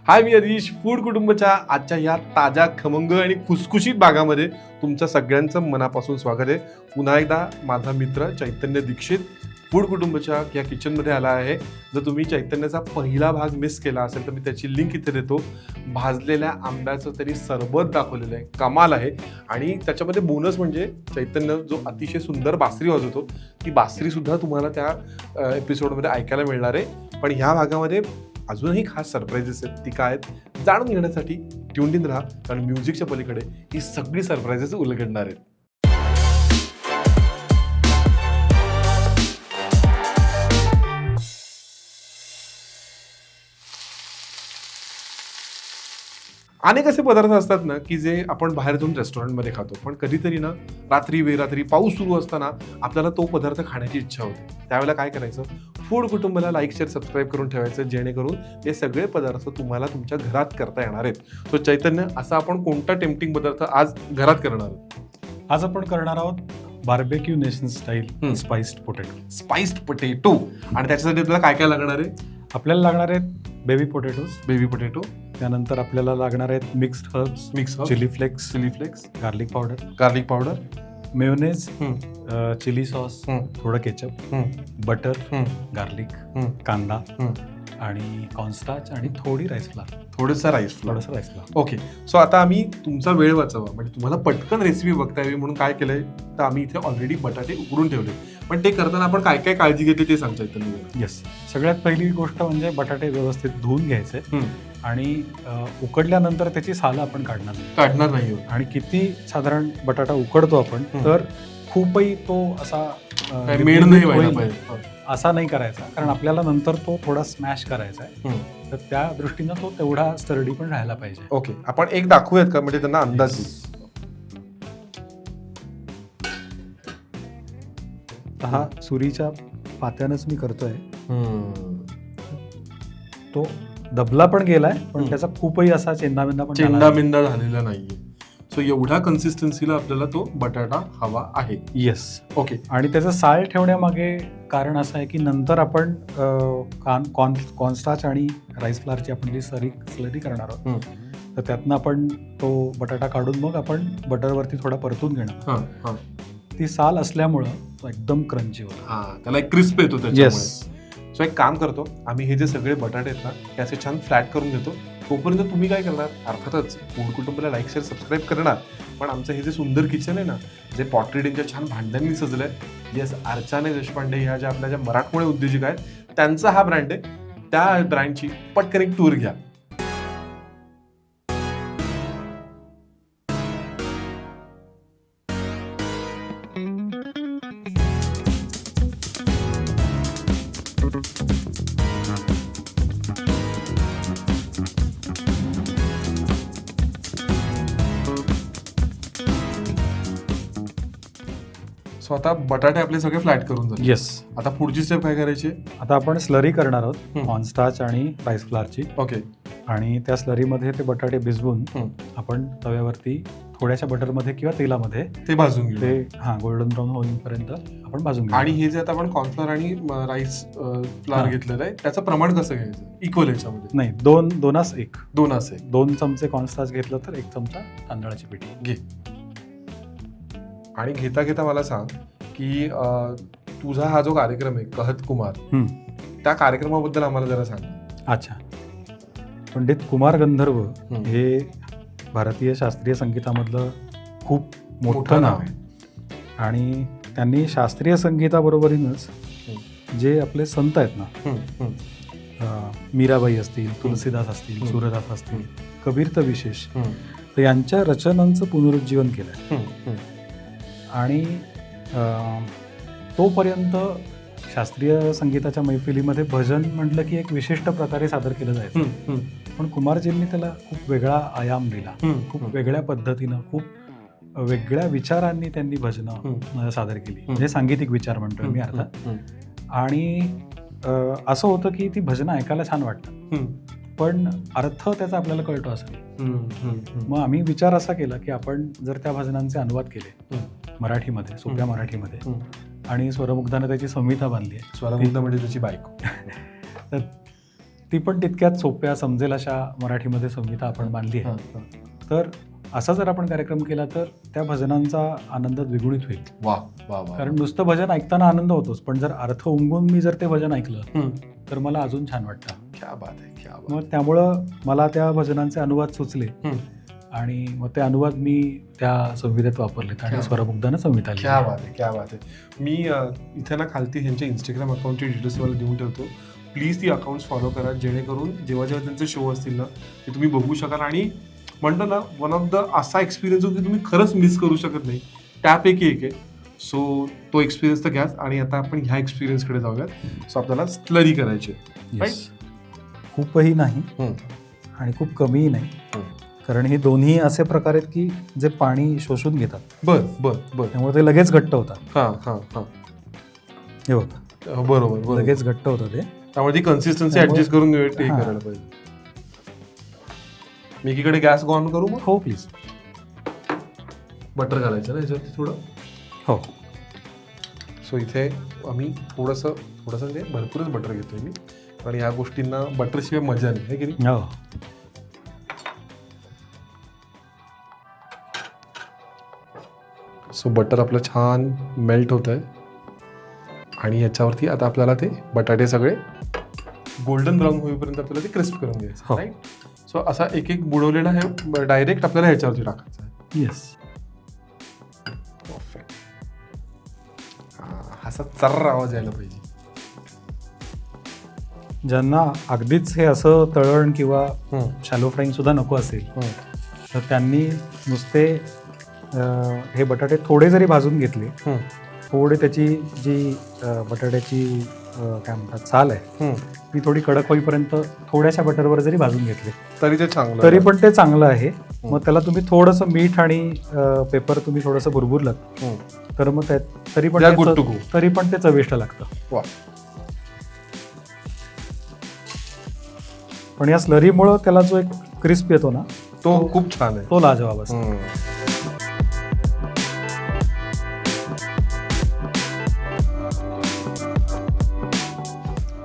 हाय, मी Harish. Food कुटुंबच्या आजच्या या ताज्या, खमंग आणि खुसखुशीत भागामध्ये तुमच्या सगळ्यांचं मनापासून स्वागत आहे. पुन्हा एकदा माझा मित्र चैतन्य दीक्षित फूड कुटुंबच्या या किचनमध्ये आला आहे. जर तुम्ही चैतन्याचा पहिला भाग मिस केला असेल तर मी त्याची लिंक इथे देतो. भाजलेल्या आंब्याचं त्यांनी सरबत दाखवलेलं आहे, कमाल आहे. आणि त्याच्यामध्ये बोनस म्हणजे चैतन्य जो अतिशय सुंदर बासरी वाजवतो, ती बासरीसुद्धा तुम्हाला त्या एपिसोडमध्ये ऐकायला मिळणार आहे. पण ह्या भागामध्ये अजूनही खास सरप्राईजेस आहेत. ती काय आहेत जाणून घेण्यासाठी ट्यून्ड इन राहा, कारण म्युझिकच्या पलीकडे ही सगळी सरप्राईजेस उलगडणार आहेत. अनेक असे पदार्थ असतात ना की जे आपण बाहेर जाऊन रेस्टॉरंटमध्ये खातो, पण कधीतरी ना रात्री बेरात्री पाऊस सुरू असताना आपल्याला तो पदार्थ खाण्याची इच्छा होते. त्यावेळेला काय करायचं? फूड कुटुंबाला लाईक शेअर सबस्क्राईब करून ठेवायचं, जेणेकरून हे सगळे पदार्थ तुम्हाला तुमच्या घरात करता येणार आहेत. सो चैतन्य, असा आपण कोणता टेम्पटिंग पदार्थ आज घरात करणार आहोत? आज आपण करणार आहोत Barbeque Nation style spiced potato. Spiced potato. आणि त्याच्यासाठी आपल्याला काय काय लागणार आहे? आपल्याला लागणार आहेत बेबी पोटॅटोज, बेबी पोटॅटो. त्यानंतर आपल्याला लागणार आहेत mixed herbs, mix chilli flakes, garlic powder, mayonnaise, chilli sauce, थोडं केचप, बटर, गार्लिक, कांदा आणि कॉर्नस्टार्च आणि थोडी राईस फ्लावर. थोडंसं राईस फ्लोअर. ओके. सो आता आम्ही तुमचा वेळ वाचवा, म्हणजे तुम्हाला पटकन रेसिपी बघता यावी म्हणून काय केलंय तर आम्ही इथे ऑलरेडी बटाटे उकडून ठेवले. पण ते करताना आपण काय काय काळजी घेतली ते सांगता येतं? येस, सगळ्यात पहिली गोष्ट म्हणजे बटाटे व्यवस्थित धुवून घ्यायचे आणि उकडल्यानंतर त्याची सालं आपण काढणार नाही. आणि किती साधारण बटाटा उकडतो आपण, तर खूपही तो असा मेड नाही व्हायला पाहिजे असा नाही करायचा, कारण आपल्याला नंतर तो थोडा स्मॅश करायचा आहे. तर त्या दृष्टीनं तो तेवढा स्टर्डी पण राहायला पाहिजे. ओके, आपण एक दाखवूयात का, म्हणजे त्यांना अंदाज येईल. हा सुरीच्या पात्यानंच मी करतोय. तो दबला पण गेलाय, पण त्याचा खूपही असा चेंदामेंदा झालेला नाहीये. सो एवढ्या कन्सिस्टन्सीला आपल्याला तो बटाटा हवा आहे. येस. ओके. आणि त्याचं साल ठेवण्यामागे कारण असं आहे की नंतर आपण कॉर्नस्टार्च आणि राईस फ्लावरची आपण जी स्लरी करणार आहोत, तर त्यातनं आपण तो बटाटा काढून मग आपण बटरवरती थोडा परतून घेणार. ती साल असल्यामुळं तो एकदम क्रंची होतो, त्याला एक क्रिस्प येतो त्याच्यामुळे. सो एक काम करतो, आम्ही हे जे सगळे बटाटे आहेत ना ते असे छान फ्लॅट करून घेतो. तोपर्यंत तुम्ही काय करणार? अर्थातच फूड कुटुंबाला लाईक शेअर सबस्क्राईब करणार, पण आमचं हे जे सुंदर किचन आहे ना, जे पॉटरी डिनच्या छान भांड्यांनी सजलंय, येस, अर्चना देशपांडे ह्या ज्या आपल्या ज्या मराठमोळे उद्योजक आहेत त्यांचा हा ब्रँड आहे. त्या ब्रँडची पटकन एक टूर घ्या. सो आता बटाटे आपले सगळे फ्लॅट करून झाले. येस. आता पुढची स्टेप काय करायची? आता आपण स्लरी करणार आहोत कॉर्नस्टार्च आणि राईस फ्लावरची. ओके. आणि त्या स्लरीमध्ये ते बटाटे भिजवून आपण तव्यावरती थोड्याशा बटरमध्ये किंवा तेलामध्ये ते भाजून घेऊ. ते गोल्डन ब्राऊन होईपर्यंत आपण भाजून घेऊ. आणि हे जे आता आपण कॉर्नफ्लॉवर आणि राईस फ्लावर घेतलेलं आहे त्याचं प्रमाण कसं घ्यायचं? इक्वल ह्याच्यामध्ये नाही, दोनास एक. 2 चमचे कॉर्नस्टार्च घेतलं तर 1 चमचा तांदळाची पिठी घे. आणि घेता घेता मला सांग की तुझा हा जो कार्यक्रम आहे कहत कुमार, त्या कार्यक्रमाबद्दल आम्हाला जरा सांग. अच्छा. पंडित कुमार गंधर्व हे भारतीय शास्त्रीय संगीतामधलं खूप मोठं नाव आहे. आणि त्यांनी शास्त्रीय संगीताबरोबरीनच जे आपले संत आहेत ना, मीराबाई असतील, तुलसीदास असतील, सूरदास असतील, कबीर तर विशेष, तर यांच्या रचनांचं पुनरुज्जीवन केलंय. आणि तोपर्यंत शास्त्रीय संगीताच्या मैफिलीमध्ये भजन म्हटलं की एक विशिष्ट प्रकारे सादर केलं जायचं, पण कुमारजींनी त्याला खूप वेगळा आयाम दिला. खूप वेगळ्या पद्धतीनं, खूप वेगळ्या विचारांनी त्यांनी भजनं सादर केली. म्हणजे सांगीतिक विचार म्हणतोय मी अर्थात. आणि असं होतं की ती भजनं ऐकायला छान वाटतात, पण अर्थ त्याचा आपल्याला कळतो असं. मग आम्ही विचार असा केला की आपण जर त्या भजनांचे अनुवाद केले मराठीमध्ये, सोप्या मराठीमध्ये, आणि स्वरमुग्धाने त्याची संहिता बांधली आहे. स्वरमुग्ध म्हणजे तुझी बायको. तर ती पण तितक्यात सोप्या समजेल अशा मराठीमध्ये संहिता आपण बांधली आहे. हां. तर असा जर आपण कार्यक्रम केला तर त्या भजनांचा आनंद द्विगुणित होईल. वा वा वा. कारण नुसतं भजन ऐकताना आनंद होतोच, पण जर अर्थ उमगून मी जर ते भजन ऐकलं तर मला अजून छान वाटतं. क्या बात आहे, क्या बात. मग त्यामुळं मला त्या भजनांचे अनुवाद सुचले आणि मग ते अनुवाद मी त्या संविधेत वापरलेत आणि स्वरमुग्धानं संविधा लिहिली. क्या बात आहे, क्या बात आहे. मी इथे ना खालती ह्यांच्या इंस्टाग्राम अकाउंटचे डिटेल्स मला देऊन ठेवतो. प्लीज ती अकाउंट्स फॉलो करा, जेणेकरून जेव्हा जेव्हा त्यांचे शो असतील ना ते तुम्ही बघू शकाल. आणि म्हणतो ना, वन ऑफ द असा एक्सपिरियन्स होतो की तुम्ही खरंच मिस करू शकत नाही, त्यापैकी एक आहे. सो तो एक्सपिरियन्स तर घ्याच. आणि आता आपण ह्या एक्सपिरियन्सकडे जाऊयात. सो आपल्याला स्लरी करायची आहे. Yes. खूपही नाही आणि खूप कमीही नाही, कारण हे दोन्ही असे प्रकार आहेत की जे पाणी शोषून घेतात. बर बर बर. त्यामुळे ते लगेच घट्ट होतात. हां हां हां. हे बघा, बरोबर बरोबर. लगेच घट्ट होतं ते. त्यामुळे ती कन्सिस्टन्सी ऍडजस्ट करून ते करायला पाहिजे. मी एकीकडे गॅस ऑन करू मग. हो प्लीज. बटर घालायचं ना याच्यावरती थोडं. हो. सो इथे आम्ही थोडंसं म्हणजे भरपूरच बटर घेतोय मी, आणि या गोष्टींना बटरशिवाय मजा नाही आहे की नाही. हो. सो बटर आपलं छान मेल्ट होत आहे आणि याच्यावरती आता आपल्याला ते बटाटे सगळे गोल्डन ब्राऊन होईपर्यंत आपल्याला ते क्रिस्प करून घ्यायचं. राईट. सो असा एक एक बुडवलेला हे डायरेक्ट आपल्याला ह्याच्यावरती टाकायचं आहे. येस. परफेक्ट. असा चर्र आवाज यायला पाहिजे. ज्यांना अगदीच हे असं तळण किंवा शॅलो फ्राईंग सुद्धा नको असेल तर त्यांनी नुसते हे बटाटे थोडे जरी भाजून घेतले, थोडे त्याची जी बटाट्याची काय म्हणतात साल आहे ती थोडी कडक होईपर्यंत थोड्याशा बटरवर जरी भाजून घेतले तरी ते चांगलं, तरी पण ते चांगलं आहे. मग त्याला तुम्ही थोडंसं मीठ आणि पेपर तुम्ही थोडंसं भुरभुरलं तर मग तरी पण ते चविष्ट लागतं. वा. पण या स्लरीमुळं त्याला जो एक क्रिस्प येतो ना तो खूप छान आहे, तो लाजवाब असतो.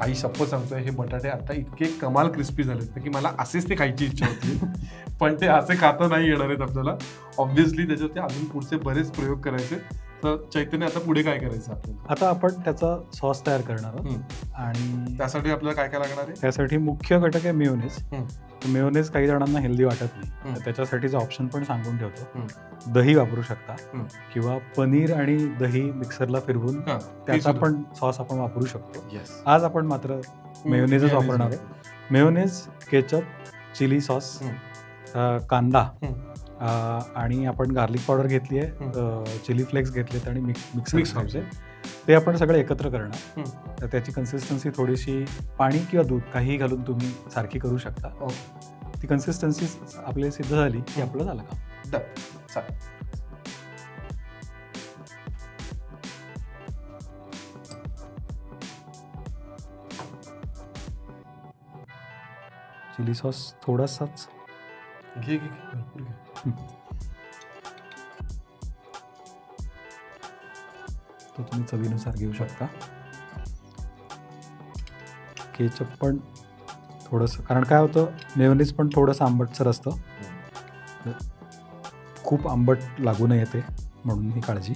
आई शप्पथ सांगतोय, हे बटाटे आता इतके कमाल क्रिस्पी झालेत की मला असेच ते खायची इच्छा होती. पण ते असे खाता नाही येणार आहेत आपल्याला. ऑब्व्हियसली त्याच्यावरती अजून पुढचे बरेच प्रयोग करायचे. तर चैतन्य, आता पुढे काय करायचं आपल्याला? आता आपण त्याचा सॉस तयार करणार आहोत आणि त्यासाठी आपल्याला काय काय लागणार आहे? त्यासाठी मुख्य घटक आहे मेयोनेज. मेयोनेज काही जणांना हेल्दी वाटत नाही, तर त्याच्यासाठीचा ऑप्शन पण सांगून ठेवतो. दही वापरू शकता किंवा पनीर आणि दही मिक्सरला फिरवून त्याचा पण सॉस आपण वापरू शकतो. आज आपण मात्र मेयोनेजच वापरणार आहे. मेयोनेज, केचप, चिली सॉस, कांदा आणि आपण गार्लिक पावडर घेतली आहे, चिली फ्लेक्स घेतलेत आणि मिक्स करायचे. ते आपण सगळे एकत्र करणार. तर त्याची कन्सिस्टन्सी थोडीशी पाणी किंवा दूध काहीही घालून तुम्ही सारखी करू शकता. ती कन्सिस्टन्सी आपली सिद्ध झाली की आपलं झालं काम. चिली सॉस थोडासाच घे भरपूर घे. तो तुम्ही चवीनुसार घेऊ शकता. केचप पण थोडंसं, कारण काय होतं मेयोनीज पण थोडंसं आंबटसर असतं, खूप आंबट लागू नये ते, म्हणून ही काळजी.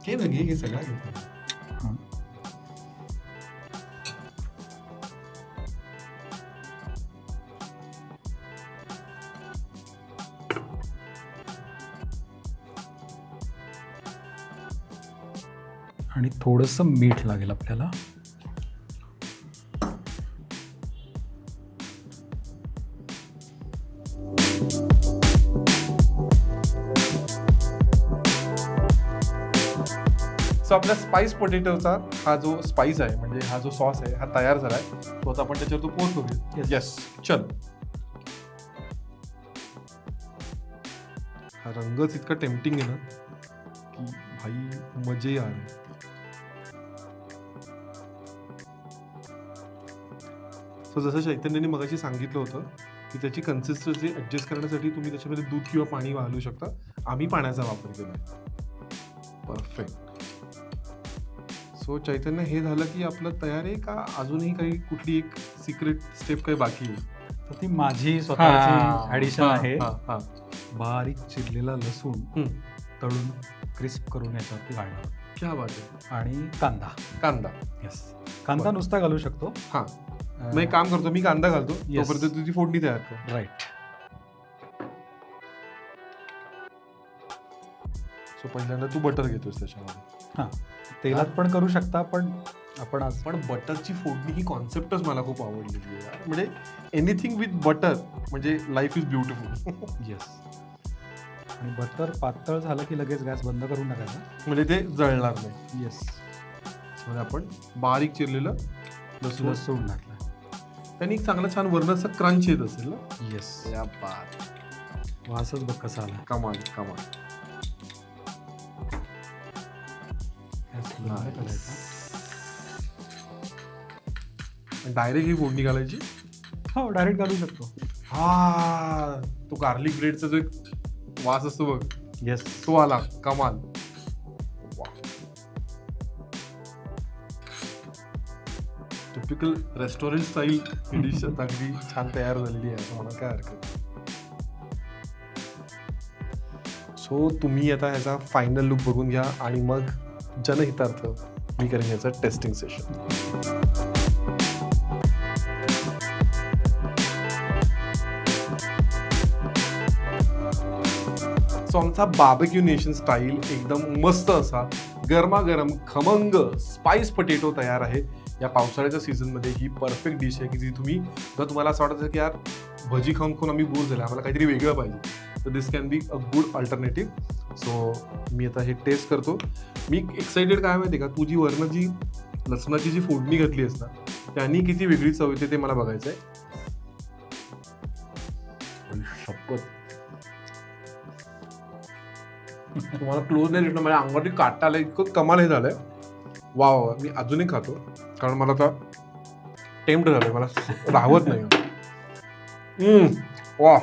घे ना, घे सगळं घे. आणि थोडंसं मीठ लागेल आपल्याला. सो आपल्या स्पाइस पोटॅटोचा हा जो स्पाइस आहे, म्हणजे हा जो सॉस आहे, हा तयार झालाय. तो आता आपण त्याच्यावर पोर करूया. येस, चल. हा रंगच इतका टेम्पटिंग आहे ना की भाई मजे आ रहे. सो जसं चैतन्याने मगाशी सांगितलं होतं की त्याची कन्सिस्टन्सी ॲडजस्ट करण्यासाठी तुम्ही त्याच्यामध्ये दूध किंवा पाणी घालू शकता. आम्ही पाण्याचा वापर केला आहे. परफेक्ट. सो चैतन्य, हे झालं की आपलं तयार आहे का अजूनही काही कुठली एक सिक्रेट स्टेप काही बाकी आहे? तर ती माझी स्वतःची ऍडिशन आहे. हा. बारीक चिरलेला लसूण तळून क्रिस्प करून याच्यावरती घालणार क्या बात आहे. आणि कांदा. कांदा. येस, कांदा नुसता घालू शकतो. हा, मग एक काम करतो, मी कांदा घालतो, Yes. तोपर्यंत तुझी फोडणी तयार कर. राईट. सो पहिल्यांदा तू बटर घेतोस त्याच्यामध्ये. हां, तेलात पण करू शकता, पण आपण आज पण बटरची फोडणी ही कॉन्सेप्टच मला खूप आवडलेली आहे यार. म्हणजे एनिथिंग विथ बटर म्हणजे लाईफ इज ब्युटिफुल. येस. आणि बटर पातळ झालं की लगेच गॅस बंद करून टाकायचा. म्हणजे ते जळणार नाही. येस. म्हणजे आपण बारीक चिरलेलं लसूण लसूण घातलं. त्यांनी एक चांगला छान वरणाचा क्रंच येत असेल ना. येस. या बात. वासच बघ कसा आला. कमाल कमाल. गॅस बंद करायचा. डायरेक्ट ही फोडणी घालायची. हो, डायरेक्ट घालू शकतो. हा, तो गार्लिक ब्रेडचा जो एक वास असतो बघ, येस. तो आला. कमाल. टिपिकल रेस्टॉरंट स्टाईल डिश अगदी छान तयार झालेली आहे, असं मला काय हरकत. सो तुम्ही आता ह्याचा फायनल लुक बघून घ्या आणि मग जनहितार्थ मी करेन याचं टेस्टिंग सेशन. सो आमचा बार्बेक्यू नेशन स्टाईल एकदम मस्त असा गरमागरम खमंग स्पाइस पोटॅटो तयार आहे. या पावसाळ्याच्या सीझनमध्ये ही परफेक्ट डिश आहे की जी तुम्हाला असं वाटतं की यार भजी खाऊन आम्ही बोर झाले, आम्हाला काहीतरी वेगळं पाहिजे, तर this can be a good alternative. So मी आता हे टेस्ट करतो. मी एक्साइटेड काय माहिती का, तुझी वरनं जी लसणाची जी फोडणी घातली आहेस ना, त्यांनी किती वेगळी चव येते ते मला बघायचं आहे. शपथ, तुम्हाला क्लोज नाही दिसणार, माझ्या अंगावरती काटा आला, इतकं कमाल हे झालंय. वा वा, मी अजूनही खातो कारण मला आता टेम्प्ट झालंय, मला राहवत नाही. वा,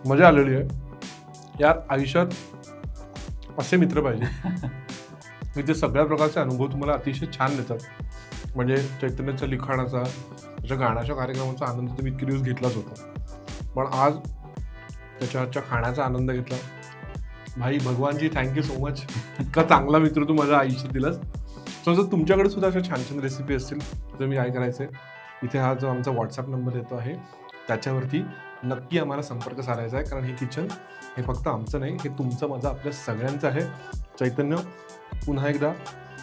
मजा आलेली आहे यार. आयुष्यात असे मित्र पाहिजे की ते सगळ्या प्रकारचे अनुभव तुम्हाला अतिशय छान देतात. म्हणजे चैतन्याच्या लिखाणाचा, त्याच्या गाण्याच्या कार्यक्रमाचा आनंद तुम्ही इतके दिवस घेतलाच होता, पण आज त्याच्या खाण्याचा आनंद घेतला. भाई भगवानजी, थँक्यू सो मच. इतका चांगला मित्र तू माझ्या आयुष्यात दिलास. सो जर तुमच्याकडे सुद्धा अशा छान छान रेसिपी असतील तर मी काय करायचं आहे, इथे हा जो आमचा व्हॉट्सअप नंबर येतो आहे त्याच्यावरती नक्की आम्हाला संपर्क साधायचा आहे, कारण हे किचन हे फक्त आमचं नाही, हे तुमचं माझं आपल्या सगळ्यांचं आहे. चैतन्य, पुन्हा एकदा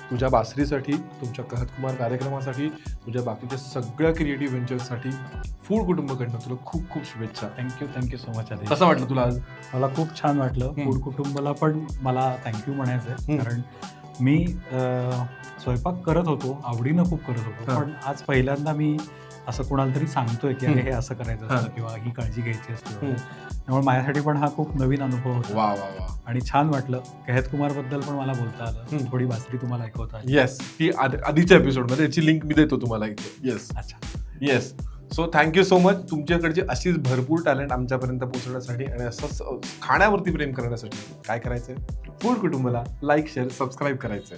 तुझ्या बासरीसाठी, तुमच्या कहत कुमार कार्यक्रमासाठी, तुझ्या बाकीच्या सगळ्या क्रिएटिव्ह व्हेंचर्ससाठी फूड कुटुंबाकडनं तुला खूप खूप शुभेच्छा. Thank you so much. कसं वाटलं तुला आज? मला खूप छान वाटलं. फूड कुटुंबाला पण मला थँक्यू म्हणायचं आहे, कारण मी स्वयंपाक करत होतो, आवडीनं खूप करत होतो, पण आज पहिल्यांदा मी असं कोणाला तरी सांगतोय की अरे हे असं करायचं असतं किंवा ही काळजी घ्यायची असते. त्यामुळे माझ्यासाठी पण हा खूप नवीन अनुभव होता. वा वा वा. आणि छान वाटलं. कहत कुमार बद्दल पण मला बोलता आलं. थोडी बासरी तुम्हाला ऐकवता आली. येस, ती आधीच्या एपिसोडमध्ये याची लिंक मी देतो तुम्हाला इथे. येस. अच्छा. Yes. So thank you so much. तुमच्याकडची अशीच भरपूर टॅलेंट आमच्यापर्यंत पोहोचवण्यासाठी आणि असंच खाण्यावरती प्रेम करण्यासाठी काय करायचंय, फूड कुटुंबाला लाईक, शेअर, सबस्क्राईब करायचंय.